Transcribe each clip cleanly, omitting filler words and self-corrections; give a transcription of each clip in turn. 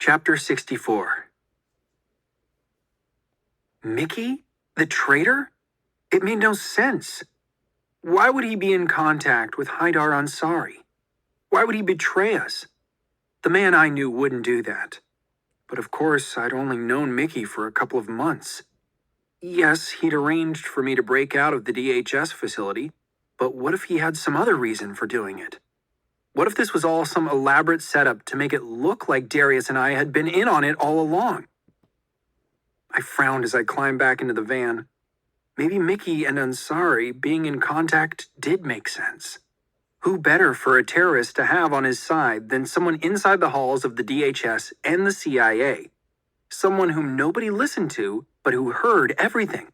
Chapter 64. Mickey? The traitor? It made no sense. Why would he be in contact with Haidar Ansari? Why would he betray us? The man I knew wouldn't do that. But of course, I'd only known Mickey for a couple of months. Yes, he'd arranged for me to break out of the DHS facility, but what if he had some other reason for doing it? What if this was all some elaborate setup to make it look like Darius and I had been in on it all along? I frowned as I climbed back into the van. Maybe Mickey and Ansari being in contact did make sense. Who better for a terrorist to have on his side than someone inside the halls of the DHS and the CIA? Someone whom nobody listened to, but who heard everything.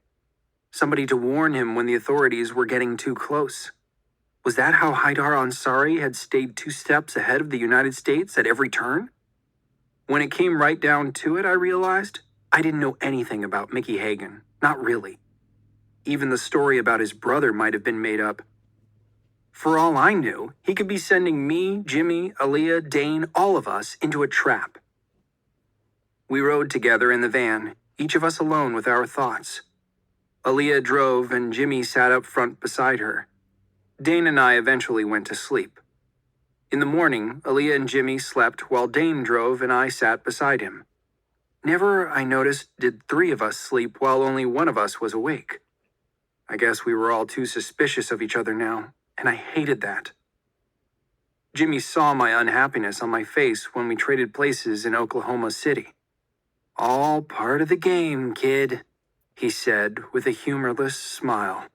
Somebody to warn him when the authorities were getting too close. Was that how Haidar Ansari had stayed 2 steps ahead of the United States at every turn? When it came right down to it, I realized I didn't know anything about Mickey Hagan. Not really. Even the story about his brother might have been made up. For all I knew, he could be sending me, Jimmy, Aaliyah, Dane, all of us into a trap. We rode together in the van, each of us alone with our thoughts. Aaliyah drove and Jimmy sat up front beside her. Dane and I eventually went to sleep. In the morning, Aaliyah and Jimmy slept while Dane drove and I sat beside him. Never, I noticed, did 3 of us sleep while only one of us was awake. I guess we were all too suspicious of each other now, and I hated that. Jimmy saw my unhappiness on my face when we traded places in Oklahoma City. "All part of the game, kid," he said with a humorless smile.